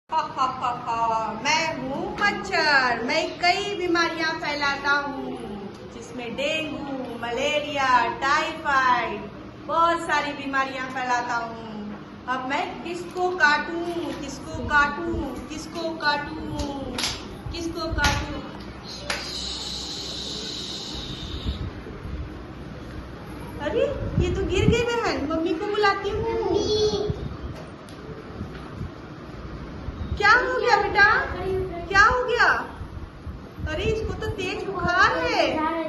मैं हूँ मच्छर। मैं कई बीमारियाँ फैलाता हूँ, जिसमें डेंगू, मलेरिया, टाइफाइड, बहुत सारी बीमारियाँ फैलाता हूँ। अब मैं किसको काटूं, किसको काटूं, किसको काटूं, किसको काटूं? अरे ये तो गिर गई बहन, मम्मी को बुलाती हूँ। क्या हो गया बेटा, क्या हो गया? अरे इसको तो तेज बुखार है।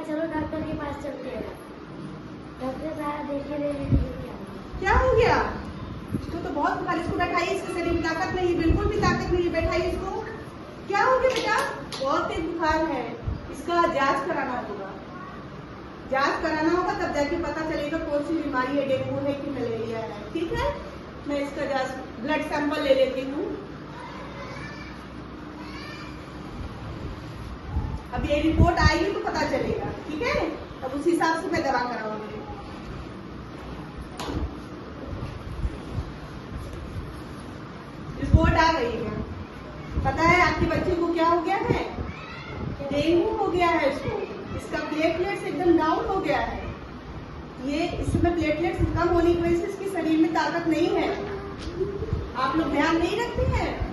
चलो डॉक्टर के पास चलते हैं। डॉक्टर साहब देखिए क्या हो गया? इसको तो बहुत बुखार। इसको बैठाइए, इसके शरीर में ताकत नहीं, बिल्कुल भी ताकत नहीं। बैठाइए इसको। क्या हो गया बेटा? बहुत तेज बुखार है। इसका जांच कराना होगा। जांच कराना होगा तब जाके पता चलेगा कौन सी बीमारी है, डेंगू है कि मलेरिया है। ठीक है, मैं इसका जांच ब्लड सैंपल ले लेती हूँ। अब ये रिपोर्ट आएगी तो पता चलेगा। ठीक है, अब उस हिसाब से मैं दवा कराऊंगी। रिपोर्ट आ गई है। पता है आपके बच्चे को क्या हो गया है? डेंगू हो गया है इसको। इसका प्लेटलेट्स एकदम डाउन हो गया है। ये इसमें प्लेटलेट्स कम होने की वजह से इसके शरीर में ताकत नहीं है। आप लोग ध्यान नहीं रखते हैं।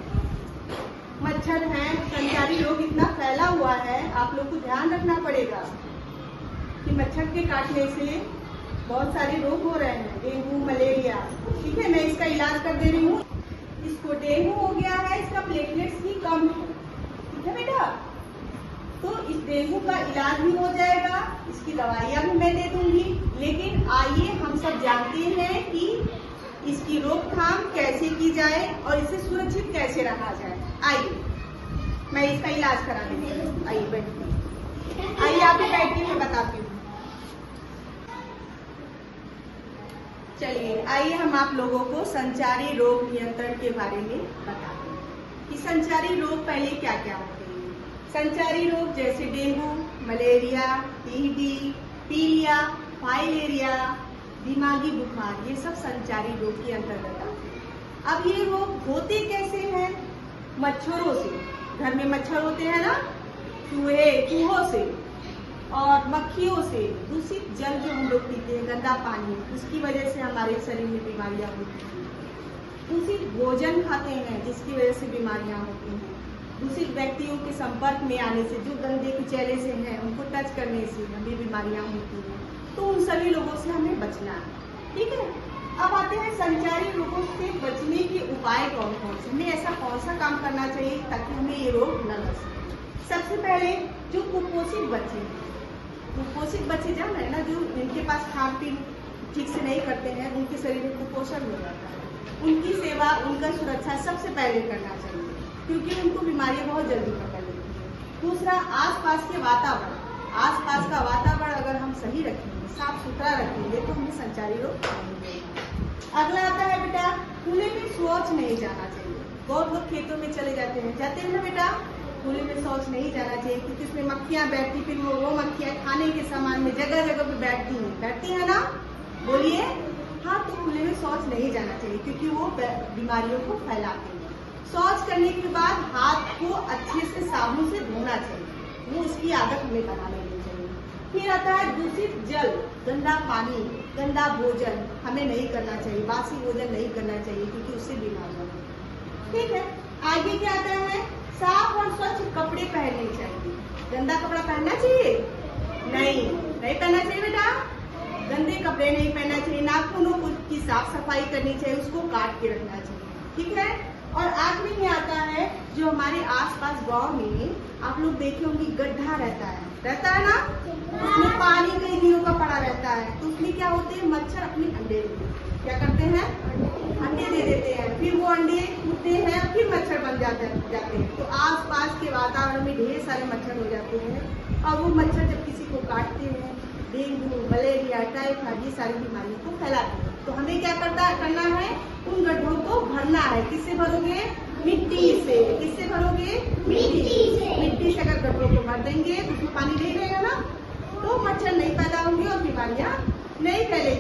मच्छर है, संचारी रोग इतना फैला हुआ है, आप लोग को ध्यान रखना पड़ेगा कि मच्छर के काटने से बहुत सारे रोग हो रहे हैं, डेंगू, मलेरिया। ठीक है, मैं इसका इलाज कर दे रही हूँ। इसको डेंगू हो गया है, इसका प्लेटलेट्स भी कम है। ठीक है बेटा, तो इस डेंगू का इलाज भी हो जाएगा, इसकी दवाइयाँ भी मैं दे दूंगी। लेकिन आइए हम सब जानते हैं कि इसकी रोकथाम कैसे की जाए और इसे सुरक्षित कैसे रखा जाए। आइए मैं इसका इलाज करा देती हूँ। आइए बैठिए, आइए आप भी बैठिए, मैं बताती हूँ। चलिए आइए हम आप लोगों को संचारी रोग नियंत्रण के बारे में बताते हैं कि संचारी रोग पहले क्या क्या होते हैं। संचारी रोग जैसे डेंगू, मलेरिया, टीबी, पीलिया, फाइलेरिया, दिमागी बुखार, ये सब संचारी रोग के अंतर्गत आते हैं। अब ये रोग होते कैसे हैं? मच्छरों से। घर में मच्छर होते हैं ना, चूहों से और मक्खियों से। दूषित जल जो हम लोग पीते हैं, गंदा पानी, उसकी वजह से हमारे शरीर में बीमारियां होती हैं। दूषित भोजन खाते हैं जिसकी वजह से बीमारियां होती हैं। दूषित व्यक्तियों के संपर्क में आने से, जो गंदे कुचैले से हैं, उनको टच करने से हमें बीमारियां होती हैं। तो उन सभी लोगों से हमें बचना है। ठीक है, अब आते हैं संचारी रोगों से बचने के उपाय कौन कौन से। हमें ऐसा कौन सा काम करना चाहिए ताकि हमें ये रोग न लग सके। सबसे पहले जो कुपोषित बच्चे हैं, कुपोषित बच्चे जान रहे ना, जो इनके पास खान पीन ठीक से नहीं करते हैं, उनके शरीर में कुपोषण हो जाता है। उनकी सेवा, उनका सुरक्षा सबसे पहले करना चाहिए, क्योंकि उनको बीमारियां बहुत जल्दी पकड़ लेती है। दूसरा, आसपास के वातावरण, आसपास का वातावरण अगर हम सही रखेंगे, साफ सुथरा रखेंगे, तो हमें संचारी रोग नहीं होगा। अगला आता है बेटा, खुले में शौच नहीं जाना चाहिए। बहुत लोग खेतों में चले जाते हैं ना बेटा, खुले में शौच नहीं जाना चाहिए, क्योंकि उसमें मक्खियां बैठती, फिर वो मक्खियां खाने के सामान में जगह जगह पे बैठती है ना। बोलिए हाँ, तो खुले में शौच नहीं जाना चाहिए, क्योंकि वो बीमारियों को फैलाते हैं। शौच करने के बाद हाथ को अच्छे से साबुन से धोना चाहिए, वो उसकी आदत हमें बना लेनी चाहिए। फिर आता है दूषित जल, गंदा पानी, गंदा भोजन हमें नहीं करना चाहिए। बासी भोजन नहीं करना चाहिए, क्योंकि उससे बीमारियां होती हैं। ठीक है, आगे क्या आता है? साफ और स्वच्छ कपड़े पहनने चाहिए। गंदा कपड़ा पहनना चाहिए? नहीं पहनना चाहिए बेटा। गंदे कपड़े नहीं पहनना चाहिए। नाखूनों की साफ सफाई करनी चाहिए, उसको काट के रखना चाहिए। ठीक है, और आखिरी में आता है जो हमारे आसपास गांव में आप लोग देखे होंगे, गड्ढा रहता है ना, उसमें पानी कई दिनों का पड़ा रहता है। तो उसमें क्या होते हैं, मच्छर अपने अंडे क्या करते हैं, अंडे दे देते हैं। फिर वो अंडे टूटते हैं, फिर मच्छर बन जाते हैं। तो आसपास के वातावरण में ढेर सारे मच्छर हो जाते हैं, और वो मच्छर जब किसी को काटते हैं, डेंगू, मलेरिया, टाइफाइड, ये सारी बीमारियों को फैलाते हैं। तो हमें क्या करना है, उन गड्ढों को भरना है। किससे भरोगे? मिट्टी से। किससे भरोगे? मिट्टी से अगर गड्ढों को भर देंगे तो उसमें पानी नहीं रहेगा ना, तो मच्छर नहीं पैदा होंगे और बीमारियां नहीं फैलेंगी।